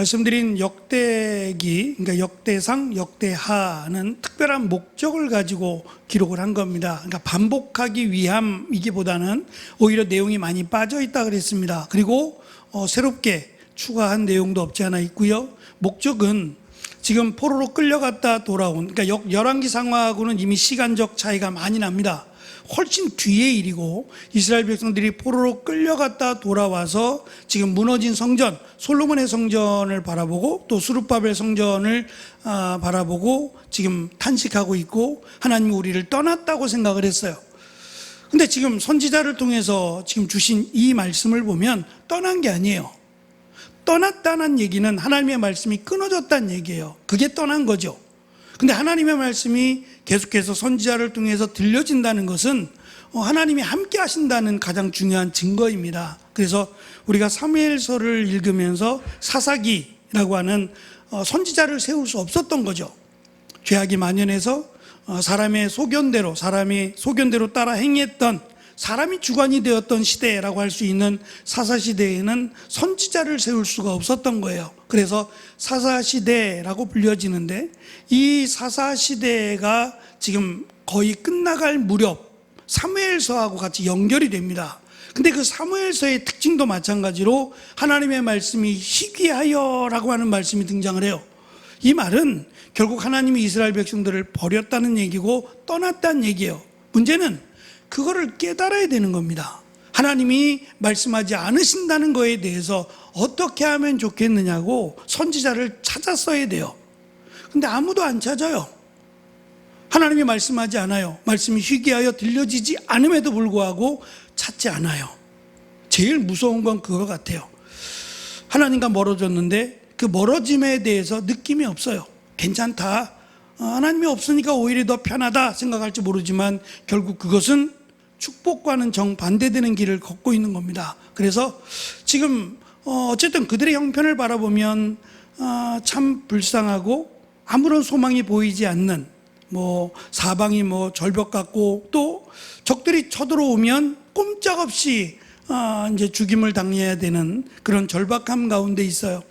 말씀드린 역대기, 그러니까 역대상, 역대하는 특별한 목적을 가지고 기록을 한 겁니다. 그러니까 반복하기 위함이기보다는 오히려 내용이 많이 빠져 있다 그랬습니다. 그리고 새롭게 추가한 내용도 없지 않아 있고요. 목적은 지금 포로로 끌려갔다 돌아온, 그러니까 열왕기 상하고는 이미 시간적 차이가 많이 납니다. 훨씬 뒤의 일이고, 이스라엘 백성들이 포로로 끌려갔다 돌아와서 지금 무너진 성전, 솔로몬의 성전을 바라보고 또 수르바벨 성전을 바라보고 지금 탄식하고 있고, 하나님이 우리를 떠났다고 생각을 했어요. 근데 지금 선지자를 통해서 지금 주신 이 말씀을 보면 떠난 게 아니에요. 떠났다는 얘기는 하나님의 말씀이 끊어졌다는 얘기예요. 그게 떠난 거죠. 근데 하나님의 말씀이 계속해서 선지자를 통해서 들려진다는 것은 하나님이 함께 하신다는 가장 중요한 증거입니다. 그래서 우리가 사무엘서를 읽으면서 사사기라고 하는 선지자를 세울 수 없었던 거죠. 죄악이 만연해서 사람의 소견대로 따라 행했던, 사람이 주관이 되었던 시대라고 할 수 있는 사사시대에는 선지자를 세울 수가 없었던 거예요. 그래서 사사시대라고 불려지는데, 이 사사시대가 지금 거의 끝나갈 무렵 사무엘서하고 같이 연결이 됩니다. 근데 그 사무엘서의 특징도 마찬가지로 하나님의 말씀이 희귀하여라고 하는 말씀이 등장을 해요. 이 말은 결국 하나님이 이스라엘 백성들을 버렸다는 얘기고 떠났다는 얘기예요. 문제는 그거를 깨달아야 되는 겁니다. 하나님이 말씀하지 않으신다는 거에 대해서 어떻게 하면 좋겠느냐고 선지자를 찾았어야 돼요. 근데 아무도 안 찾아요. 하나님이 말씀하지 않아요. 말씀이 희귀하여 들려지지 않음에도 불구하고 찾지 않아요. 제일 무서운 건 그거 같아요. 하나님과 멀어졌는데 그 멀어짐에 대해서 느낌이 없어요. 괜찮다, 하나님이 없으니까 오히려 더 편하다 생각할지 모르지만 결국 그것은 축복과는 정반대되는 길을 걷고 있는 겁니다. 그래서 지금 어쨌든 그들의 형편을 바라보면 참 불쌍하고 아무런 소망이 보이지 않는, 사방이 절벽 같고, 또 적들이 쳐들어오면 꼼짝없이 이제 죽임을 당해야 되는 그런 절박함 가운데 있어요.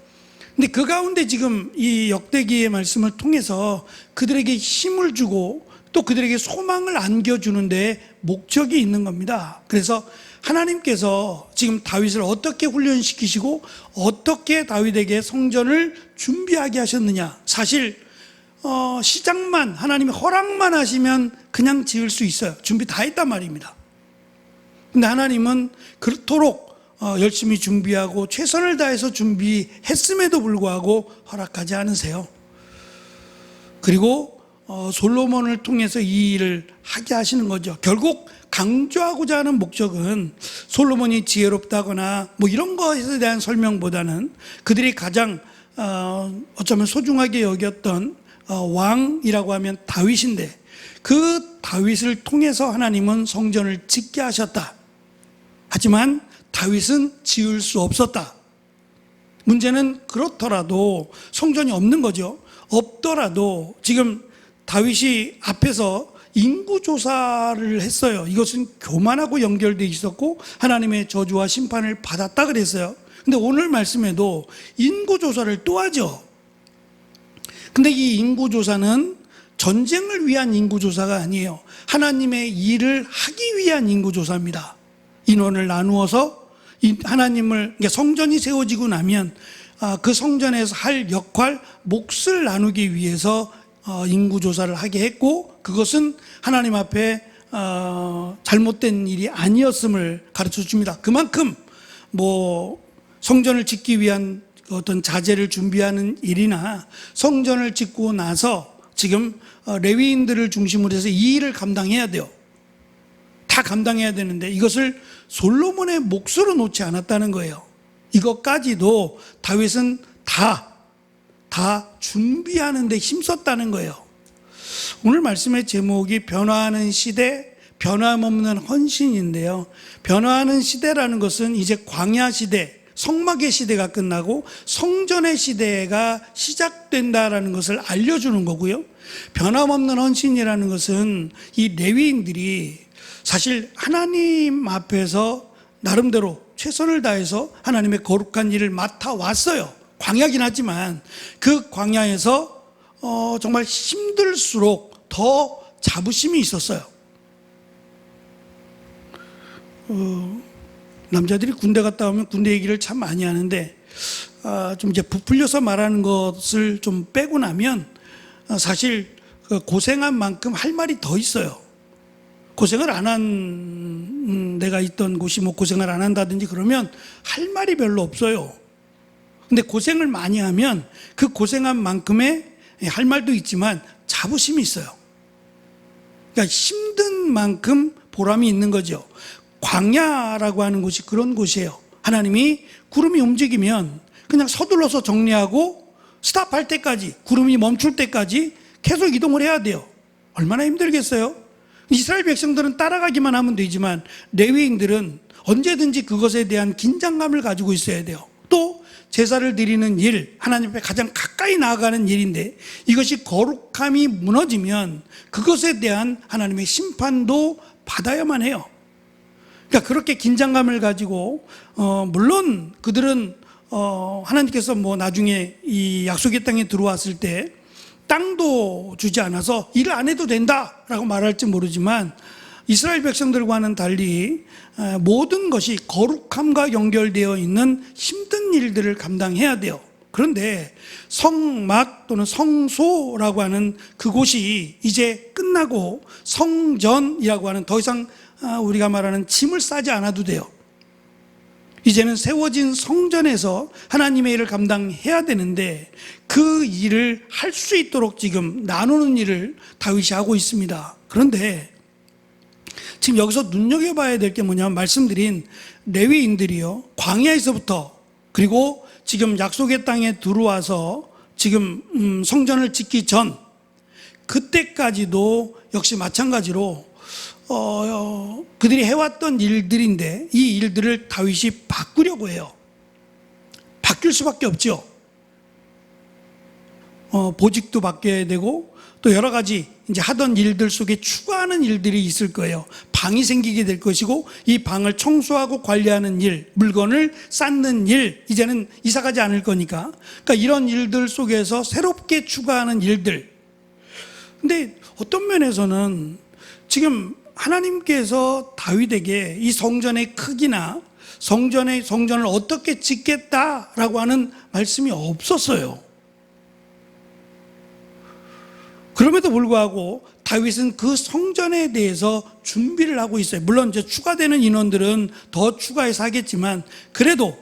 근데 그 가운데 지금 이 역대기의 말씀을 통해서 그들에게 힘을 주고 또 그들에게 소망을 안겨주는데 목적이 있는 겁니다. 그래서 하나님께서 지금 다윗을 어떻게 훈련시키시고 어떻게 다윗에게 성전을 준비하게 하셨느냐. 사실 시작만, 하나님이 허락만 하시면 그냥 지을 수 있어요. 준비 다 했단 말입니다. 근데 하나님은 그토록 열심히 준비하고 최선을 다해서 준비했음에도 불구하고 허락하지 않으세요. 그리고 솔로몬을 통해서 이 일을 하게 하시는 거죠. 결국 강조하고자 하는 목적은 솔로몬이 지혜롭다거나 이런 것에 대한 설명보다는 그들이 가장 어쩌면 소중하게 여겼던 왕이라고 하면 다윗인데, 그 다윗을 통해서 하나님은 성전을 짓게 하셨다. 하지만 다윗은 지을 수 없었다. 문제는 그렇더라도 성전이 없는 거죠. 없더라도 지금 다윗이 앞에서 인구조사를 했어요. 이것은 교만하고 연결되어 있었고 하나님의 저주와 심판을 받았다 그랬어요. 근데 오늘 말씀에도 인구조사를 또 하죠. 근데 이 인구조사는 전쟁을 위한 인구조사가 아니에요. 하나님의 일을 하기 위한 인구조사입니다. 인원을 나누어서 하나님을, 성전이 세워지고 나면 그 성전에서 할 역할, 몫을 나누기 위해서 인구조사를 하게 했고, 그것은 하나님 앞에 잘못된 일이 아니었음을 가르쳐 줍니다. 그만큼 성전을 짓기 위한 어떤 자재를 준비하는 일이나 성전을 짓고 나서 지금 레위인들을 중심으로 해서 이 일을 감당해야 돼요. 다 감당해야 되는데 이것을 솔로몬의 몫으로 놓지 않았다는 거예요. 이것까지도 다윗은 다 준비하는 데 힘썼다는 거예요. 오늘 말씀의 제목이 변화하는 시대, 변함없는 헌신인데요. 변화하는 시대라는 것은 이제 광야 시대, 성막의 시대가 끝나고 성전의 시대가 시작된다라는 것을 알려주는 거고요. 변함없는 헌신이라는 것은 이 레위인들이 사실 하나님 앞에서 나름대로 최선을 다해서 하나님의 거룩한 일을 맡아왔어요. 광야긴 하지만 그 광야에서 정말 힘들수록 더 자부심이 있었어요. 남자들이 군대 갔다 오면 군대 얘기를 참 많이 하는데 좀 이제 부풀려서 말하는 것을 좀 빼고 나면 사실 그 고생한 만큼 할 말이 더 있어요. 고생을 안 한 내가 있던 곳이 뭐 고생을 안 한다든지 그러면 할 말이 별로 없어요. 근데 고생을 많이 하면 그 고생한 만큼의 할 말도 있지만 자부심이 있어요. 그러니까 힘든 만큼 보람이 있는 거죠. 광야라고 하는 곳이 그런 곳이에요. 하나님이 구름이 움직이면 그냥 서둘러서 정리하고 스탑할 때까지, 구름이 멈출 때까지 계속 이동을 해야 돼요. 얼마나 힘들겠어요? 이스라엘 백성들은 따라가기만 하면 되지만 레위인들은 언제든지 그것에 대한 긴장감을 가지고 있어야 돼요. 또 제사를 드리는 일, 하나님 앞에 가장 가까이 나아가는 일인데 이것이 거룩함이 무너지면 그것에 대한 하나님의 심판도 받아야만 해요. 그러니까 그렇게 긴장감을 가지고 물론 그들은 하나님께서 뭐 나중에 이 약속의 땅에 들어왔을 때 땅도 주지 않아서 일 안 해도 된다라고 말할지 모르지만 이스라엘 백성들과는 달리 모든 것이 거룩함과 연결되어 있는 힘든 일들을 감당해야 돼요. 그런데 성막 또는 성소라고 하는 그곳이 이제 끝나고 성전이라고 하는 더 이상 우리가 말하는 짐을 싸지 않아도 돼요. 이제는 세워진 성전에서 하나님의 일을 감당해야 되는데 그 일을 할 수 있도록 지금 나누는 일을 다윗이 하고 있습니다. 그런데 지금 여기서 눈여겨봐야 될 게 뭐냐면 말씀드린 레위인들이요, 광야에서부터 그리고 지금 약속의 땅에 들어와서 지금 성전을 짓기 전 그때까지도 역시 마찬가지로 그들이 해왔던 일들인데 이 일들을 다윗이 바꾸려고 해요. 바뀔 수밖에 없죠. 보직도 바뀌어야 되고 또 여러 가지 이제 하던 일들 속에 추가하는 일들이 있을 거예요. 방이 생기게 될 것이고 이 방을 청소하고 관리하는 일, 물건을 쌓는 일, 이제는 이사 가지 않을 거니까. 그러니까 이런 일들 속에서 새롭게 추가하는 일들. 근데 어떤 면에서는 지금 하나님께서 다윗에게 이 성전의 크기나 성전을 어떻게 짓겠다라고 하는 말씀이 없었어요. 그럼에도 불구하고 다윗은 그 성전에 대해서 준비를 하고 있어요. 물론 이제 추가되는 인원들은 더 추가해서 하겠지만 그래도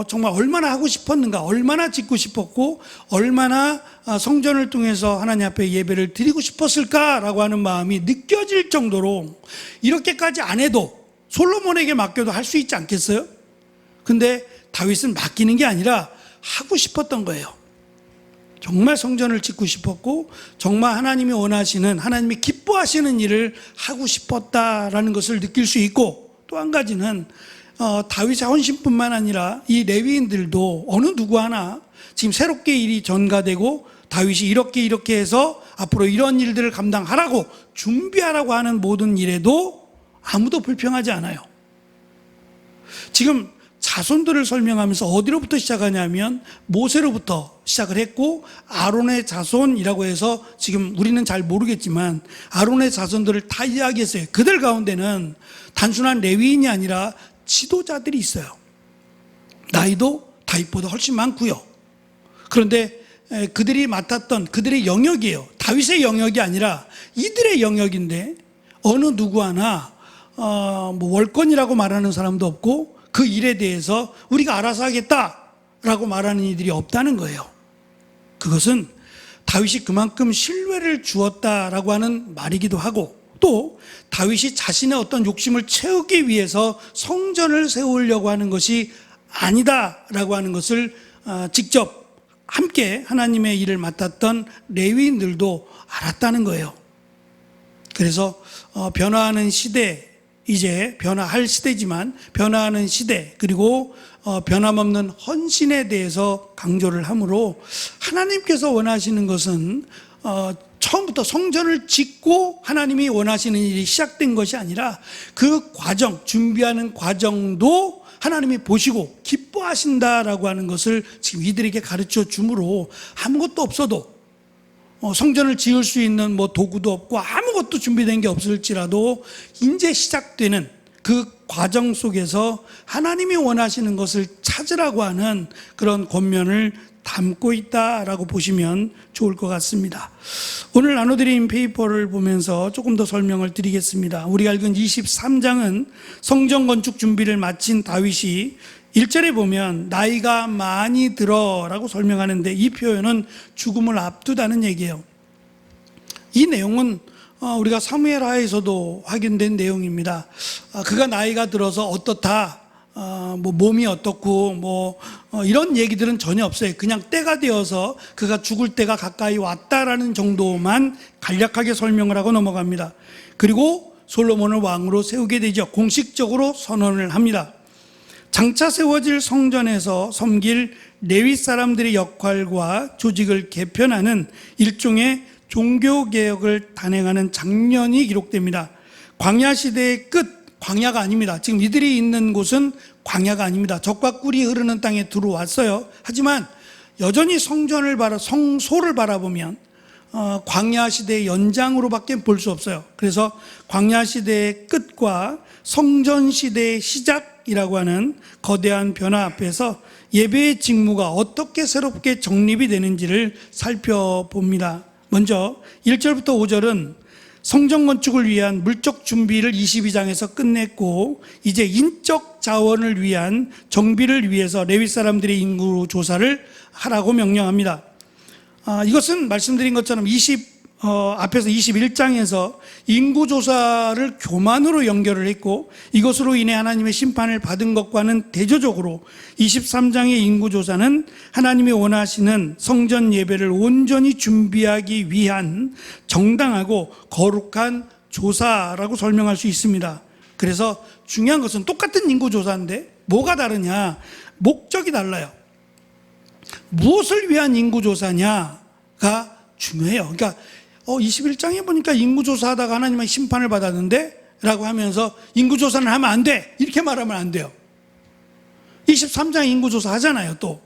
정말 얼마나 하고 싶었는가, 얼마나 짓고 싶었고 얼마나 성전을 통해서 하나님 앞에 예배를 드리고 싶었을까라고 하는 마음이 느껴질 정도로 이렇게까지 안 해도 솔로몬에게 맡겨도 할 수 있지 않겠어요? 근데 다윗은 맡기는 게 아니라 하고 싶었던 거예요. 정말 성전을 짓고 싶었고 정말 하나님이 원하시는, 하나님이 기뻐하시는 일을 하고 싶었다라는 것을 느낄 수 있고, 또 한 가지는 다윗의 헌신뿐만 아니라 이 레위인들도 어느 누구 하나 지금 새롭게 일이 전가되고 다윗이 이렇게 해서 앞으로 이런 일들을 감당하라고 준비하라고 하는 모든 일에도 아무도 불평하지 않아요. 지금 자손들을 설명하면서 어디로부터 시작하냐면 모세로부터 시작을 했고 아론의 자손이라고 해서 지금 우리는 잘 모르겠지만 아론의 자손들을 다 이야기했어요. 그들 가운데는 단순한 레위인이 아니라 지도자들이 있어요. 나이도 다윗보다 훨씬 많고요. 그런데 그들이 맡았던 그들의 영역이에요. 다윗의 영역이 아니라 이들의 영역인데 어느 누구 하나 뭐 월권이라고 말하는 사람도 없고 그 일에 대해서 우리가 알아서 하겠다라고 말하는 이들이 없다는 거예요. 그것은 다윗이 그만큼 신뢰를 주었다라고 하는 말이기도 하고, 또 다윗이 자신의 어떤 욕심을 채우기 위해서 성전을 세우려고 하는 것이 아니다라고 하는 것을 직접 함께 하나님의 일을 맡았던 레위인들도 알았다는 거예요. 그래서 변화하는 시대, 이제 변화할 시대지만 변화하는 시대, 그리고 변함없는 헌신에 대해서 강조를 하므로 하나님께서 원하시는 것은 처음부터 성전을 짓고 하나님이 원하시는 일이 시작된 것이 아니라 그 과정, 준비하는 과정도 하나님이 보시고 기뻐하신다라고 하는 것을 지금 이들에게 가르쳐 주므로 아무것도 없어도 성전을 지을 수 있는 뭐 도구도 없고 아무것도 준비된 게 없을지라도 이제 시작되는 그 과정 속에서 하나님이 원하시는 것을 찾으라고 하는 그런 권면을 담고 있다라고 보시면 좋을 것 같습니다. 오늘 나눠드린 페이퍼를 보면서 조금 더 설명을 드리겠습니다. 우리가 읽은 23장은 성전 건축 준비를 마친 다윗이 1절에 보면 나이가 많이 들어라고 설명하는데 이 표현은 죽음을 앞두다는 얘기예요. 이 내용은 우리가 사무엘하에서도 확인된 내용입니다. 그가 나이가 들어서 어떻다, 뭐 몸이 어떻고 뭐 이런 얘기들은 전혀 없어요. 그냥 때가 되어서 그가 죽을 때가 가까이 왔다라는 정도만 간략하게 설명을 하고 넘어갑니다. 그리고 솔로몬을 왕으로 세우게 되죠. 공식적으로 선언을 합니다. 장차 세워질 성전에서 섬길 레위 사람들의 역할과 조직을 개편하는 일종의 종교개혁을 단행하는 장면이 기록됩니다. 광야 시대의 끝, 광야가 아닙니다. 지금 이들이 있는 곳은 광야가 아닙니다. 젖과 꿀이 흐르는 땅에 들어왔어요. 하지만 여전히 성소를 바라보면 광야 시대의 연장으로밖에 볼 수 없어요. 그래서 광야 시대의 끝과 성전 시대의 시작이라고 하는 거대한 변화 앞에서 예배의 직무가 어떻게 새롭게 정립이 되는지를 살펴봅니다. 먼저 1절부터 5절은 성전 건축을 위한 물적 준비를 22장에서 끝냈고 이제 인적 자원을 위한 정비를 위해서 레위 사람들의 인구 조사를 하라고 명령합니다. 이것은 말씀드린 것처럼 앞에서 21장에서 인구조사를 교만으로 연결을 했고 이것으로 인해 하나님의 심판을 받은 것과는 대조적으로 23장의 인구조사는 하나님이 원하시는 성전 예배를 온전히 준비하기 위한 정당하고 거룩한 조사라고 설명할 수 있습니다. 그래서 중요한 것은 똑같은 인구조사인데 뭐가 다르냐? 목적이 달라요. 무엇을 위한 인구조사냐가 중요해요. 그러니까 21장에 보니까 인구조사하다가 하나님의 심판을 받았는데 라고 하면서 인구조사는 하면 안 돼 이렇게 말하면 안 돼요. 23장 인구조사 하잖아요. 또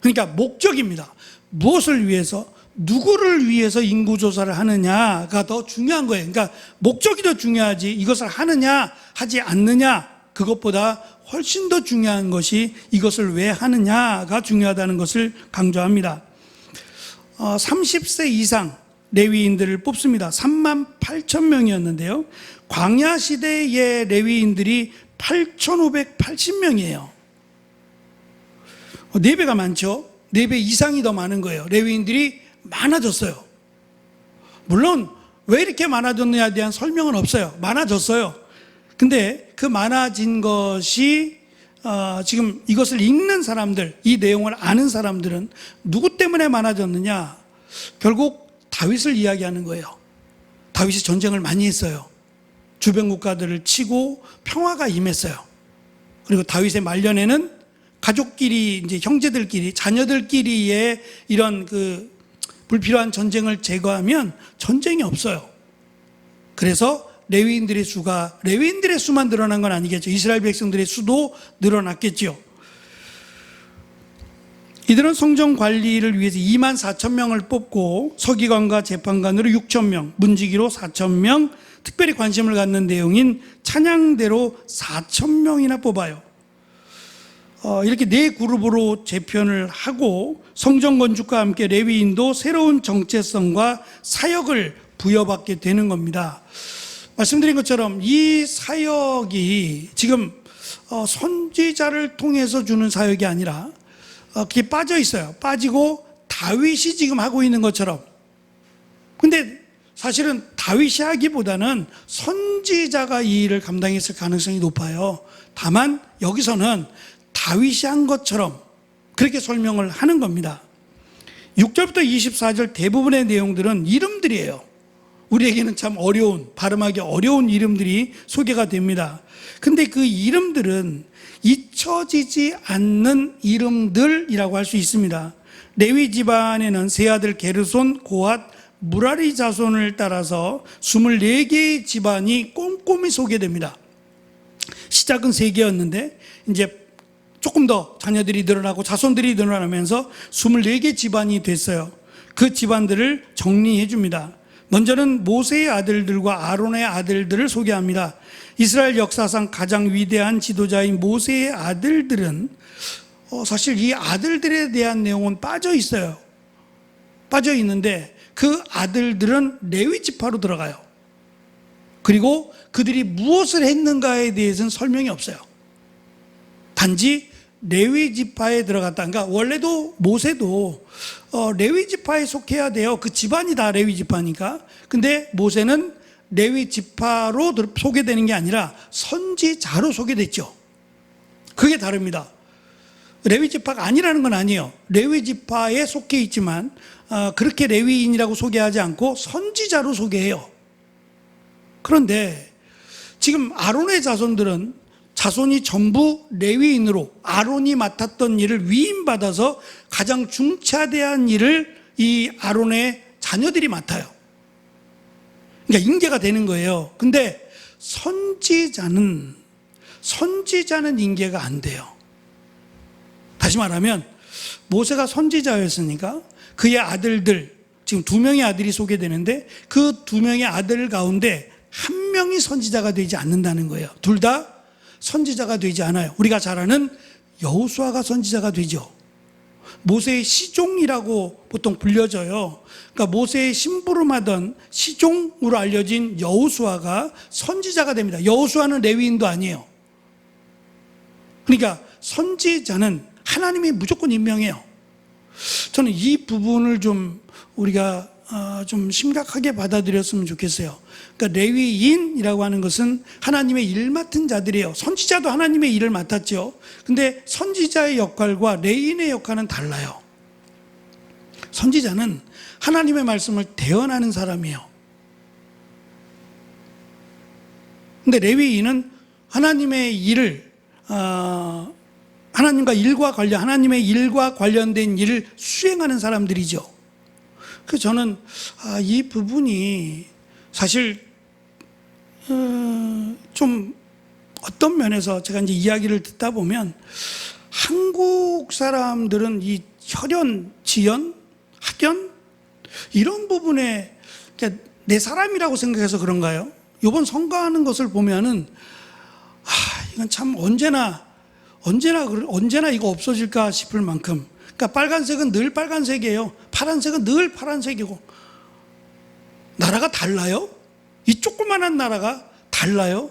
그러니까 목적입니다. 무엇을 위해서, 누구를 위해서 인구조사를 하느냐가 더 중요한 거예요. 그러니까 목적이 더 중요하지 이것을 하느냐 하지 않느냐 그것보다 훨씬 더 중요한 것이 이것을 왜 하느냐가 중요하다는 것을 강조합니다. 30세 이상 레위인들을 뽑습니다. 38,000명이었는데요. 광야 시대의 레위인들이 8,580명이에요. 4배가 많죠. 4배 이상이 더 많은 거예요. 레위인들이 많아졌어요. 물론 왜 이렇게 많아졌느냐에 대한 설명은 없어요. 많아졌어요. 근데 그 많아진 것이 지금 이것을 읽는 사람들, 이 내용을 아는 사람들은 누구 때문에 많아졌느냐? 결국 다윗을 이야기하는 거예요. 다윗이 전쟁을 많이 했어요. 주변 국가들을 치고 평화가 임했어요. 그리고 다윗의 말년에는 가족끼리, 이제 형제들끼리, 자녀들끼리의 이런 그 불필요한 전쟁을 제거하면 전쟁이 없어요. 그래서 레위인들의 수만 늘어난 건 아니겠죠. 이스라엘 백성들의 수도 늘어났겠죠. 이들은 성전 관리를 위해서 24,000명을 뽑고 서기관과 재판관으로 6,000명, 문지기로 4,000명, 특별히 관심을 갖는 내용인 찬양대로 4,000명이나 뽑아요. 이렇게 4그룹으로 재편을 하고 성전 건축과 함께 레위인도 새로운 정체성과 사역을 부여받게 되는 겁니다. 말씀드린 것처럼 이 사역이 지금 선지자를 통해서 주는 사역이 아니라 그게 빠져 있어요. 빠지고 다윗이 지금 하고 있는 것처럼. 근데 사실은 다윗이 하기보다는 선지자가 이 일을 감당했을 가능성이 높아요. 다만 여기서는 다윗이 한 것처럼 그렇게 설명을 하는 겁니다. 6절부터 24절 대부분의 내용들은 이름들이에요. 우리에게는 참 발음하기 어려운 이름들이 소개가 됩니다. 근데 그 이름들은 잊혀지지 않는 이름들이라고 할 수 있습니다. 레위 집안에는 세 아들 게르손, 고핫, 무라리 자손을 따라서 24개의 집안이 꼼꼼히 소개됩니다. 시작은 3개였는데 이제 조금 더 자녀들이 늘어나고 자손들이 늘어나면서 24개 집안이 됐어요. 그 집안들을 정리해 줍니다. 먼저는 모세의 아들들과 아론의 아들들을 소개합니다. 이스라엘 역사상 가장 위대한 지도자인 모세의 아들들은 사실 이 아들들에 대한 내용은 빠져 있어요. 빠져 있는데 그 아들들은 레위 지파로 들어가요. 그리고 그들이 무엇을 했는가에 대해서는 설명이 없어요. 단지 레위 지파에 들어갔다. 그러니까 원래도 모세도 레위 지파에 속해야 돼요. 그 집안이 다 레위 지파니까. 근데 모세는 레위 지파로 소개되는 게 아니라 선지자로 소개됐죠. 그게 다릅니다. 레위 지파가 아니라는 건 아니에요. 레위 지파에 속해 있지만 그렇게 레위인이라고 소개하지 않고 선지자로 소개해요. 그런데 지금 아론의 자손이 전부 레위인으로 아론이 맡았던 일을 위임받아서 가장 중차대한 일을 이 아론의 자녀들이 맡아요. 그러니까 인계가 되는 거예요. 근데 선지자는 인계가 안 돼요. 다시 말하면 모세가 선지자였으니까 그의 아들들, 지금 2명의 아들이 소개되는데 그 2명의 아들 가운데 1명이 선지자가 되지 않는다는 거예요. 둘 다 선지자가 되지 않아요. 우리가 잘 아는 여호수아가 선지자가 되죠. 모세의 시종이라고 보통 불려져요. 그러니까 모세의 심부름하던 시종으로 알려진 여호수아가 선지자가 됩니다. 여호수아는 레위인도 아니에요. 그러니까 선지자는 하나님이 무조건 임명해요. 저는 이 부분을 좀 우리가 좀 심각하게 받아들였으면 좋겠어요. 그러니까 레위인이라고 하는 것은 하나님의 일 맡은 자들이에요. 선지자도 하나님의 일을 맡았죠. 근데 선지자의 역할과 레위인의 역할은 달라요. 선지자는 하나님의 말씀을 대언하는 사람이에요. 근데 레위인은 하나님의 일을 하나님의 일과 관련된 일을 수행하는 사람들이죠. 그래서 저는 이 부분이 사실 좀 어떤 면에서 제가 이제 이야기를 듣다 보면 한국 사람들은 이 혈연, 지연, 학연 이런 부분에 내 사람이라고 생각해서 그런가요? 이번 선거하는 것을 보면은 이건 참 언제나 이거 없어질까 싶을 만큼, 그러니까 빨간색은 늘 빨간색이에요. 파란색은 늘 파란색이고. 나라가 달라요? 이 조그만한 나라가 달라요?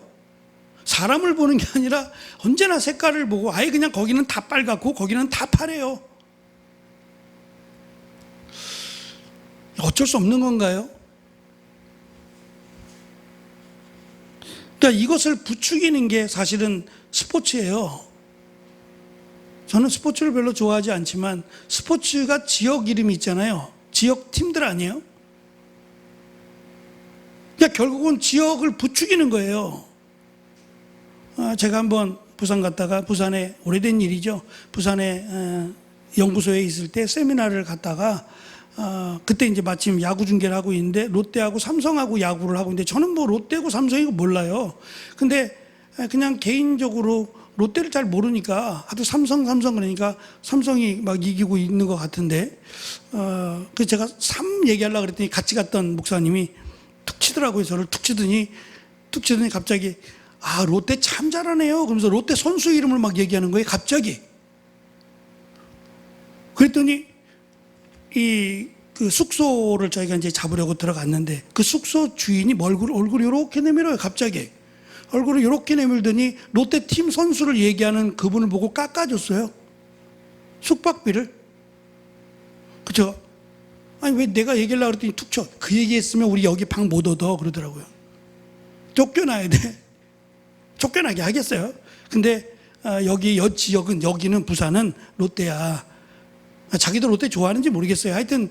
사람을 보는 게 아니라 언제나 색깔을 보고 아예 그냥 거기는 다 빨갛고 거기는 다 파래요. 어쩔 수 없는 건가요? 그러니까 이것을 부추기는 게 사실은 스포츠예요. 저는 스포츠를 별로 좋아하지 않지만 스포츠가 지역 이름이 있잖아요. 지역 팀들 아니에요? 그러니까 결국은 지역을 부추기는 거예요. 제가 한번 부산 갔다가, 부산에 오래된 일이죠. 부산에 연구소에 있을 때 세미나를 갔다가 그때 이제 마침 야구 중계를 하고 있는데 롯데하고 삼성하고 야구를 하고 있는데 저는 뭐 롯데고 삼성이고 몰라요. 근데 그냥 개인적으로 롯데를 잘 모르니까 하도 삼성 그러니까 삼성이 막 이기고 있는 것 같은데 그래서 제가 얘기하려고 그랬더니 같이 갔던 목사님이 툭 치더라고요. 저를 툭 치더니 갑자기 롯데 참 잘하네요. 그러면서 롯데 선수 이름을 막 얘기하는 거예요. 갑자기. 그랬더니 그 숙소를 저희가 이제 잡으려고 들어갔는데 그 숙소 주인이 얼굴을 이렇게 내밀어요. 갑자기. 얼굴을 이렇게 내밀더니 롯데 팀 선수를 얘기하는 그분을 보고 깎아줬어요. 숙박비를. 그쵸? 아니, 왜 내가 얘기하려고 그랬더니 툭 쳐. 그 얘기했으면 우리 여기 방 못 얻어. 그러더라고요. 쫓겨나야 돼. 쫓겨나게 하겠어요. 근데 여기는 부산은 롯데야. 자기도 롯데 좋아하는지 모르겠어요. 하여튼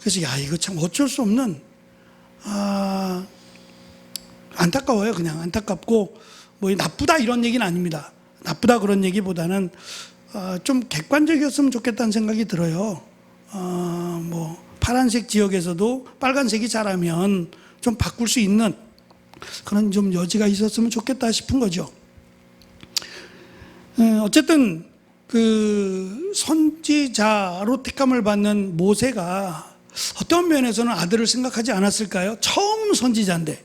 그래서 이거 참 어쩔 수 없는 안타까워요. 그냥 안타깝고 뭐 나쁘다 이런 얘기는 아닙니다. 나쁘다 그런 얘기보다는 좀 객관적이었으면 좋겠다는 생각이 들어요. 뭐 파란색 지역에서도 빨간색이 잘하면 좀 바꿀 수 있는 그런 좀 여지가 있었으면 좋겠다 싶은 거죠. 어쨌든 그 선지자로 택함을 받는 모세가 어떤 면에서는 아들을 생각하지 않았을까요? 처음 선지자인데,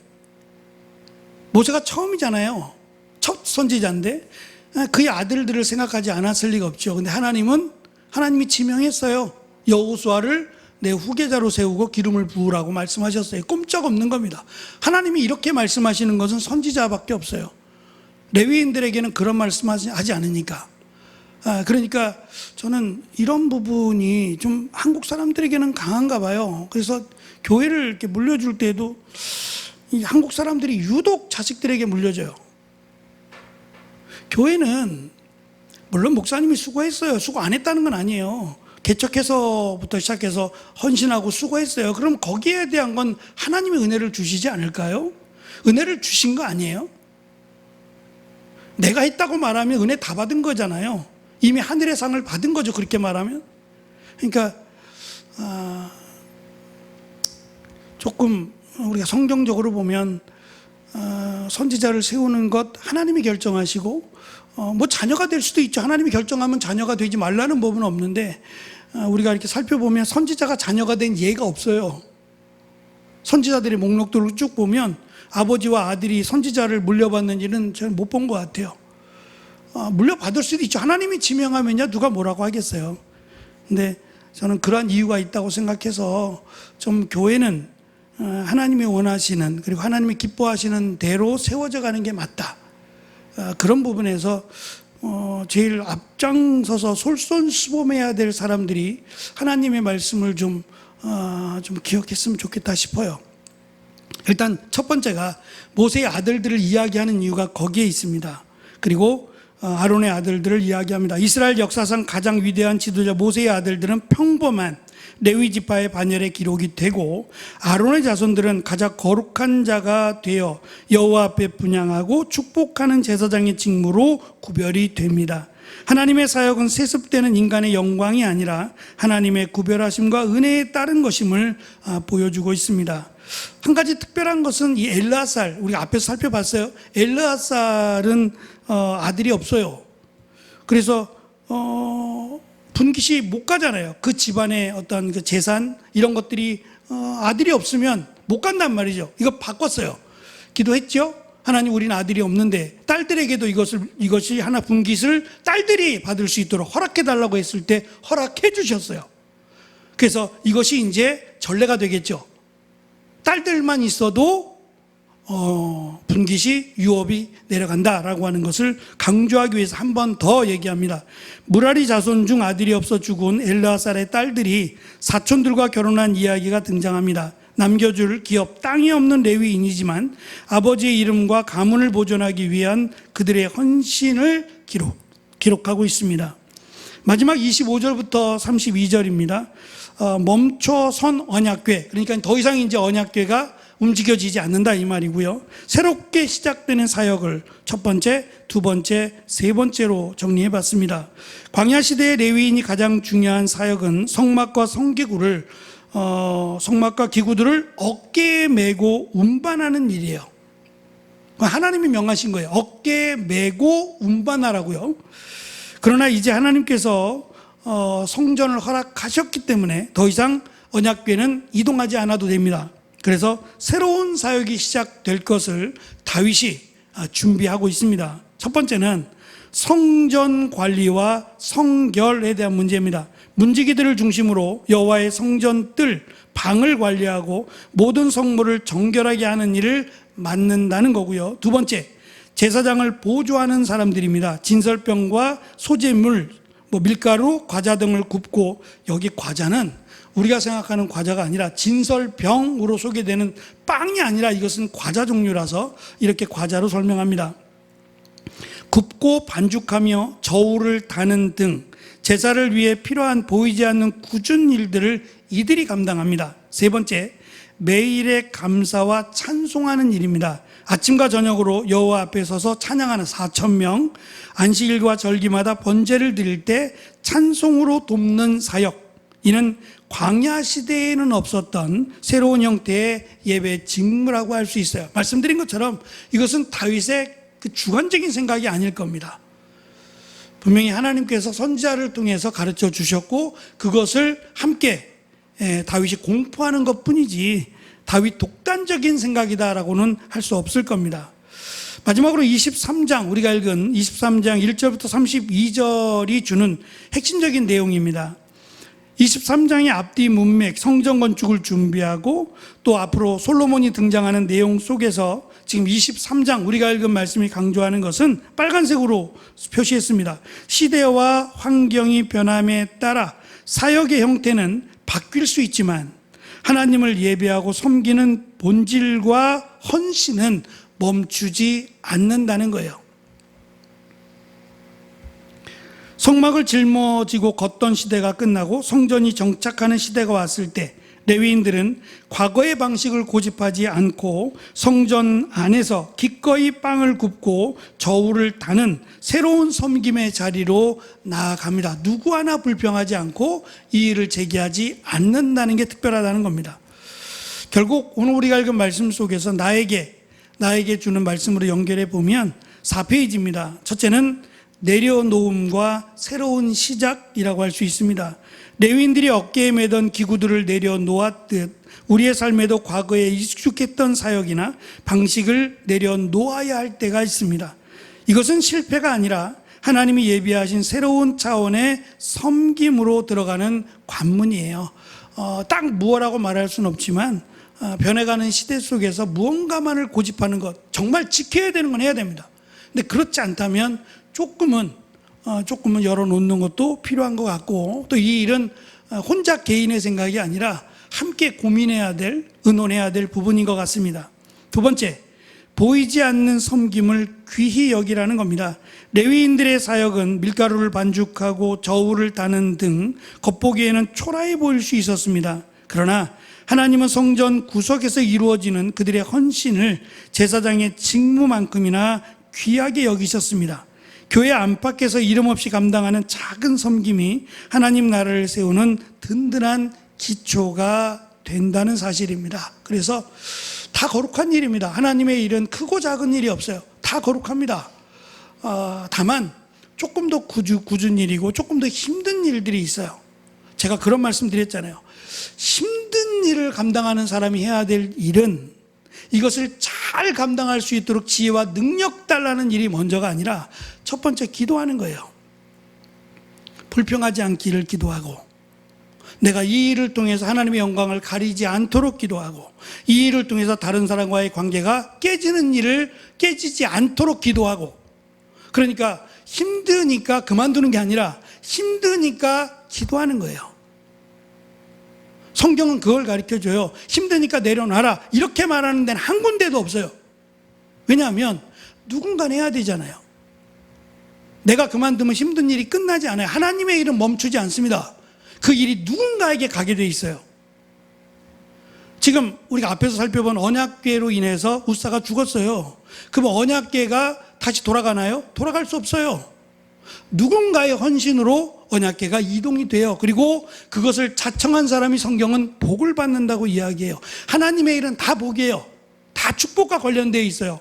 모세가 처음이잖아요. 첫 선지자인데 그의 아들들을 생각하지 않았을 리가 없죠. 근데 하나님이 지명했어요. 여호수아를 내 후계자로 세우고 기름을 부으라고 말씀하셨어요. 꼼짝없는 겁니다. 하나님이 이렇게 말씀하시는 것은 선지자밖에 없어요. 레위인들에게는 그런 말씀하지 않으니까. 그러니까 저는 이런 부분이 좀 한국 사람들에게는 강한가 봐요. 그래서 교회를 이렇게 물려줄 때도 이 한국 사람들이 유독 자식들에게 물려줘요. 교회는 물론 목사님이 수고했어요. 수고 안 했다는 건 아니에요. 개척해서부터 시작해서 헌신하고 수고했어요. 그럼 거기에 대한 건 하나님의 은혜를 주시지 않을까요? 은혜를 주신 거 아니에요? 내가 했다고 말하면 은혜 다 받은 거잖아요. 이미 하늘의 상을 받은 거죠. 그렇게 말하면. 그러니까 조금 우리가 성경적으로 보면 선지자를 세우는 것 하나님이 결정하시고 뭐 자녀가 될 수도 있죠. 하나님이 결정하면 자녀가 되지 말라는 법은 없는데 우리가 이렇게 살펴보면 선지자가 자녀가 된 예가 없어요. 선지자들의 목록들을 쭉 보면 아버지와 아들이 선지자를 물려받는지는 저는 못 본 것 같아요. 물려받을 수도 있죠. 하나님이 지명하면요 누가 뭐라고 하겠어요. 근데 저는 그러한 이유가 있다고 생각해서 좀 교회는 하나님이 원하시는 그리고 하나님이 기뻐하시는 대로 세워져 가는 게 맞다. 그런 부분에서 제일 앞장서서 솔선수범해야 될 사람들이 하나님의 말씀을 좀 기억했으면 좋겠다 싶어요. 일단 첫 번째가 모세의 아들들을 이야기하는 이유가 거기에 있습니다. 그리고 아론의 아들들을 이야기합니다. 이스라엘 역사상 가장 위대한 지도자 모세의 아들들은 평범한 레위 지파의 반열에 기록이 되고 아론의 자손들은 가장 거룩한 자가 되어 여호와 앞에 분향하고 축복하는 제사장의 직무로 구별이 됩니다. 하나님의 사역은 세습되는 인간의 영광이 아니라 하나님의 구별하심과 은혜에 따른 것임을 보여주고 있습니다. 한 가지 특별한 것은 이 엘르아살, 우리가 앞에서 살펴봤어요. 엘르아살은 아들이 없어요. 그래서 분깃이 못 가잖아요. 그 집안의 어떤 그 재산 이런 것들이 아들이 없으면 못 간단 말이죠. 이거 바꿨어요. 기도했죠. 하나님, 우리는 아들이 없는데 딸들에게도 이것이 하나 분깃을 딸들이 받을 수 있도록 허락해 달라고 했을 때 허락해 주셨어요. 그래서 이것이 이제 전례가 되겠죠. 딸들만 있어도 분깃이 유업이 내려간다라고 하는 것을 강조하기 위해서 한 번 더 얘기합니다. 무라리 자손 중 아들이 없어 죽은 엘르아살의 딸들이 사촌들과 결혼한 이야기가 등장합니다. 남겨줄 기업 땅이 없는 레위인이지만 아버지의 이름과 가문을 보존하기 위한 그들의 헌신을 기록하고 있습니다. 마지막 25절부터 32절입니다. 멈춰선 언약궤, 그러니까 더 이상 이제 언약궤가 움직여지지 않는다 이 말이고요. 새롭게 시작되는 사역을 첫 번째, 두 번째, 세 번째로 정리해 봤습니다. 광야 시대의 레위인이 가장 중요한 사역은 성막과 기구들을 어깨에 메고 운반하는 일이에요. 하나님이 명하신 거예요. 어깨에 메고 운반하라고요. 그러나 이제 하나님께서 성전을 허락하셨기 때문에 더 이상 언약궤는 이동하지 않아도 됩니다. 그래서 새로운 사역이 시작될 것을 다윗이 준비하고 있습니다. 첫 번째는 성전 관리와 성결에 대한 문제입니다. 문지기들을 중심으로 여호와의 성전 뜰, 방을 관리하고 모든 성물을 정결하게 하는 일을 맡는다는 거고요. 두 번째, 제사장을 보조하는 사람들입니다. 진설병과 소재물, 밀가루, 과자 등을 굽고, 여기 과자는 우리가 생각하는 과자가 아니라 진설병으로 소개되는 빵이 아니라 이것은 과자 종류라서 이렇게 과자로 설명합니다. 굽고 반죽하며 저울을 다는 등 제사를 위해 필요한 보이지 않는 굳은 일들을 이들이 감당합니다. 세 번째, 매일의 감사와 찬송하는 일입니다. 아침과 저녁으로 여호와 앞에 서서 찬양하는 4,000명, 안식일과 절기마다 번제를 드릴 때 찬송으로 돕는 사역, 이는 광야 시대에는 없었던 새로운 형태의 예배 직무라고 할 수 있어요. 말씀드린 것처럼 이것은 다윗의 그 주관적인 생각이 아닐 겁니다. 분명히 하나님께서 선지자를 통해서 가르쳐 주셨고 그것을 함께 다윗이 공포하는 것뿐이지 다윗 독단적인 생각이다라고는 할 수 없을 겁니다. 마지막으로 23장, 우리가 읽은 23장 1절부터 32절이 주는 핵심적인 내용입니다. 23장의 앞뒤 문맥, 성전 건축을 준비하고 또 앞으로 솔로몬이 등장하는 내용 속에서 지금 23장 우리가 읽은 말씀이 강조하는 것은 빨간색으로 표시했습니다. 시대와 환경이 변함에 따라 사역의 형태는 바뀔 수 있지만 하나님을 예배하고 섬기는 본질과 헌신은 멈추지 않는다는 거예요. 성막을 짊어지고 걷던 시대가 끝나고 성전이 정착하는 시대가 왔을 때 레위인들은 과거의 방식을 고집하지 않고 성전 안에서 기꺼이 빵을 굽고 저울을 다는 새로운 섬김의 자리로 나아갑니다. 누구 하나 불평하지 않고 이 일을 제기하지 않는다는 게 특별하다는 겁니다. 결국 오늘 우리가 읽은 말씀 속에서 나에게 주는 말씀으로 연결해 보면 4페이지입니다. 첫째는 내려놓음과 새로운 시작이라고 할 수 있습니다. 레위인들이 어깨에 매던 기구들을 내려놓았듯 우리의 삶에도 과거에 익숙했던 사역이나 방식을 내려놓아야 할 때가 있습니다. 이것은 실패가 아니라 하나님이 예비하신 새로운 차원의 섬김으로 들어가는 관문이에요. 딱 무엇라고 말할 수는 없지만 변해가는 시대 속에서 무언가만을 고집하는 것, 정말 지켜야 되는 건 해야 됩니다. 근데 그렇지 않다면 조금은 열어놓는 것도 필요한 것 같고, 또 이 일은 혼자 개인의 생각이 아니라 함께 고민해야 될, 의논해야 될 부분인 것 같습니다. 두 번째, 보이지 않는 섬김을 귀히 여기라는 겁니다. 레위인들의 사역은 밀가루를 반죽하고 저울을 다는 등 겉보기에는 초라해 보일 수 있었습니다. 그러나 하나님은 성전 구석에서 이루어지는 그들의 헌신을 제사장의 직무만큼이나 귀하게 여기셨습니다. 교회 안팎에서 이름 없이 감당하는 작은 섬김이 하나님 나라를 세우는 든든한 기초가 된다는 사실입니다. 그래서 다 거룩한 일입니다. 하나님의 일은 크고 작은 일이 없어요. 다 거룩합니다. 다만 조금 더 굳은 일이고 조금 더 힘든 일들이 있어요. 제가 그런 말씀 드렸잖아요. 힘든 일을 감당하는 사람이 해야 될 일은 이것을 잘 감당할 수 있도록 지혜와 능력 달라는 일이 먼저가 아니라 첫 번째 기도하는 거예요. 불평하지 않기를 기도하고, 내가 이 일을 통해서 하나님의 영광을 가리지 않도록 기도하고, 이 일을 통해서 다른 사람과의 관계가 깨지지 않도록 기도하고, 그러니까 힘드니까 그만두는 게 아니라 힘드니까 기도하는 거예요. 성경은 그걸 가르쳐줘요. 힘드니까 내려놔라 이렇게 말하는 데는 한 군데도 없어요. 왜냐하면 누군가는 해야 되잖아요. 내가 그만두면 힘든 일이 끝나지 않아요. 하나님의 일은 멈추지 않습니다. 그 일이 누군가에게 가게 돼 있어요. 지금 우리가 앞에서 살펴본 언약궤로 인해서 웃사가 죽었어요. 그럼 언약궤가 다시 돌아가나요? 돌아갈 수 없어요. 누군가의 헌신으로 언약궤가 이동이 돼요. 그리고 그것을 자청한 사람이 성경은 복을 받는다고 이야기해요. 하나님의 일은 다 복이에요. 다 축복과 관련되어 있어요.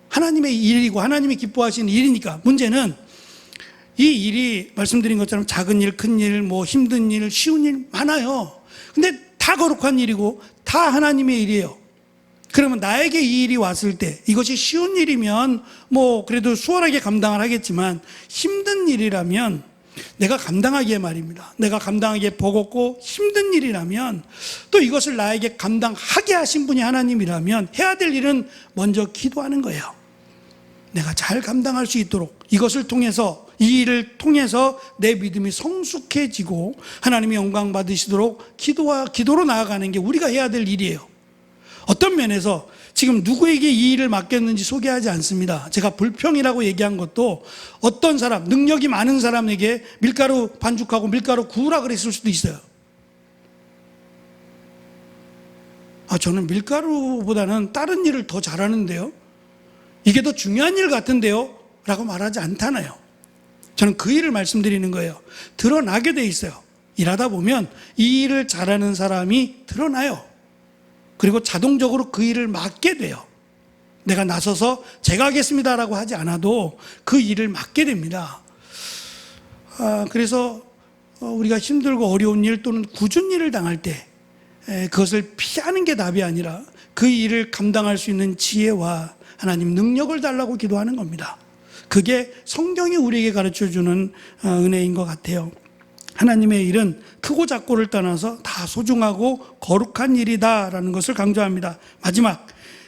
하나님의 일이고 하나님이 기뻐하시는 일이니까. 문제는 이 일이 말씀드린 것처럼 작은 일, 큰 일, 뭐 힘든 일, 쉬운 일 많아요. 근데 다 거룩한 일이고 다 하나님의 일이에요. 그러면 나에게 이 일이 왔을 때 이것이 쉬운 일이면 뭐 그래도 수월하게 감당을 하겠지만 힘든 일이라면 내가 감당하기에 말입니다. 내가 감당하기에 버겁고 힘든 일이라면 또 이것을 나에게 감당하게 하신 분이 하나님이라면 해야 될 일은 먼저 기도하는 거예요. 내가 잘 감당할 수 있도록 이것을 통해서 이 일을 통해서 내 믿음이 성숙해지고 하나님의 영광 받으시도록 기도로 나아가는 게 우리가 해야 될 일이에요. 어떤 면에서 지금 누구에게 이 일을 맡겼는지 소개하지 않습니다. 제가 불평이라고 얘기한 것도 어떤 사람, 능력이 많은 사람에게 밀가루 반죽하고 밀가루 구우라 그랬을 수도 있어요. 저는 밀가루보다는 다른 일을 더 잘하는데요, 이게 더 중요한 일 같은데요 라고 말하지 않잖아요. 저는 그 일을 말씀드리는 거예요. 드러나게 돼 있어요. 일하다 보면 이 일을 잘하는 사람이 드러나요. 그리고 자동적으로 그 일을 맡게 돼요. 내가 나서서 제가 하겠습니다라고 하지 않아도 그 일을 맡게 됩니다. 그래서 우리가 힘들고 어려운 일 또는 굳은 일을 당할 때 그것을 피하는 게 답이 아니라 그 일을 감당할 수 있는 지혜와 하나님 능력을 달라고 기도하는 겁니다. 그게 성경이 우리에게 가르쳐주는 은혜인 것 같아요. 하나님의 일은 크고 작고를 떠나서 다 소중하고 거룩한 일이다라는 것을 강조합니다. 마지막,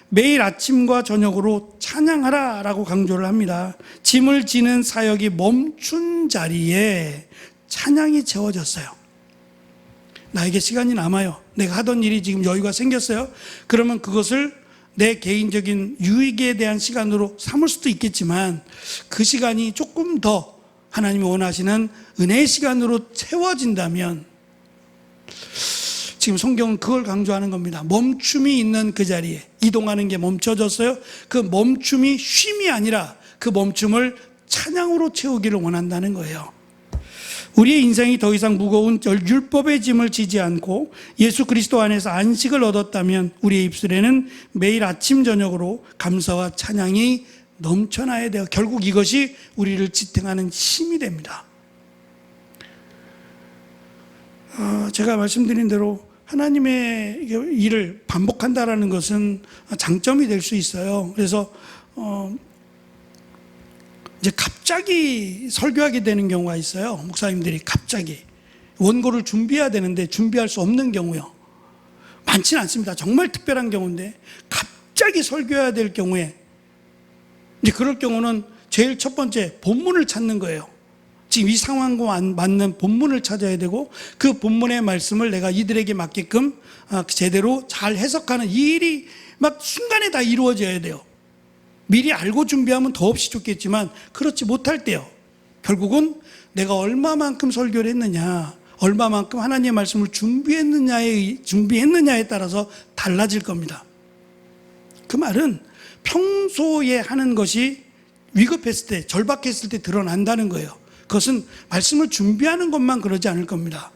매일 아침과 저녁으로 찬양하라 라고 강조를 합니다. 짐을 지는 사역이 멈춘 자리에 찬양이 채워졌어요. 나에게 시간이 남아요. 내가 하던 일이 지금 여유가 생겼어요. 그러면 그것을 내 개인적인 유익에 대한 시간으로 삼을 수도 있겠지만 그 시간이 조금 더 하나님이 원하시는 은혜의 시간으로 채워진다면, 지금 성경은 그걸 강조하는 겁니다. 멈춤이 있는 그 자리에 이동하는 게 멈춰졌어요. 그 멈춤이 쉼이 아니라 그 멈춤을 찬양으로 채우기를 원한다는 거예요. 우리의 인생이 더 이상 무거운 율법의 짐을 지지 않고 예수 그리스도 안에서 안식을 얻었다면 우리의 입술에는 매일 아침 저녁으로 감사와 찬양이 넘쳐나야 돼요. 결국 이것이 우리를 지탱하는 힘이 됩니다. 제가 말씀드린 대로 하나님의 일을 반복한다라는 것은 장점이 될 수 있어요. 그래서 이제 갑자기 설교하게 되는 경우가 있어요. 목사님들이 갑자기 원고를 준비해야 되는데 준비할 수 없는 경우요. 많지는 않습니다. 정말 특별한 경우인데 갑자기 설교해야 될 경우에 이제 그럴 경우는 제일 첫 번째 본문을 찾는 거예요. 지금 이 상황과 맞는 본문을 찾아야 되고 그 본문의 말씀을 내가 이들에게 맞게끔 제대로 잘 해석하는 이 일이 막 순간에 다 이루어져야 돼요. 미리 알고 준비하면 더없이 좋겠지만 그렇지 못할 때요. 결국은 내가 얼마만큼 설교를 했느냐, 얼마만큼 하나님의 말씀을 준비했느냐에 따라서 달라질 겁니다. 그 말은 평소에 하는 것이 위급했을 때, 절박했을 때 드러난다는 거예요. 그것은 말씀을 준비하는 것만 그러지 않을 겁니다.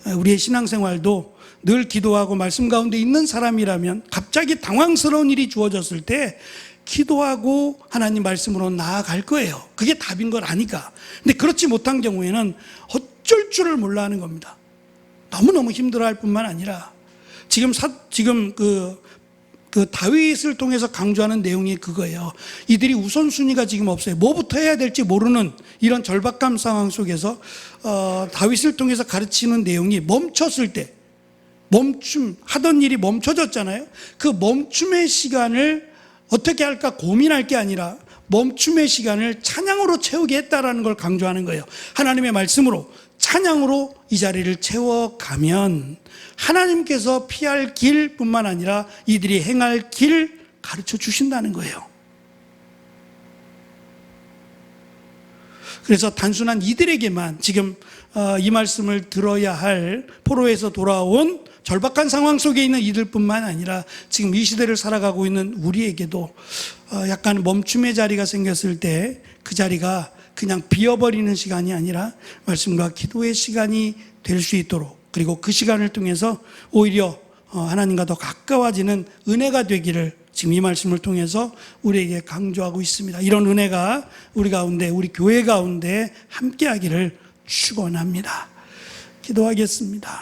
우리의 신앙생활도 늘 기도하고 말씀 가운데 있는 사람이라면 갑자기 당황스러운 일이 주어졌을 때 기도하고 하나님 말씀으로 나아갈 거예요. 그게 답인 걸 아니까. 근데 그렇지 못한 경우에는 어쩔 줄을 몰라 하는 겁니다. 너무너무 힘들어할 뿐만 아니라 지금 그 다윗을 통해서 강조하는 내용이 그거예요. 이들이 우선순위가 지금 없어요. 뭐부터 해야 될지 모르는 이런 절박감 상황 속에서 다윗을 통해서 가르치는 내용이 멈췄을 때, 하던 일이 멈춰졌잖아요. 그 멈춤의 시간을 어떻게 할까 고민할 게 아니라 멈춤의 시간을 찬양으로 채우게 했다라는 걸 강조하는 거예요. 하나님의 말씀으로, 찬양으로 이 자리를 채워가면 하나님께서 피할 길뿐만 아니라 이들이 행할 길을 가르쳐 주신다는 거예요. 그래서 단순한 이들에게만 지금 이 말씀을 들어야 할 포로에서 돌아온 절박한 상황 속에 있는 이들뿐만 아니라 지금 이 시대를 살아가고 있는 우리에게도 약간 멈춤의 자리가 생겼을 때 그 자리가 그냥 비어버리는 시간이 아니라 말씀과 기도의 시간이 될 수 있도록, 그리고 그 시간을 통해서 오히려 하나님과 더 가까워지는 은혜가 되기를 지금 이 말씀을 통해서 우리에게 강조하고 있습니다. 이런 은혜가 우리 가운데, 우리 교회 가운데 함께하기를 축원합니다. 기도하겠습니다.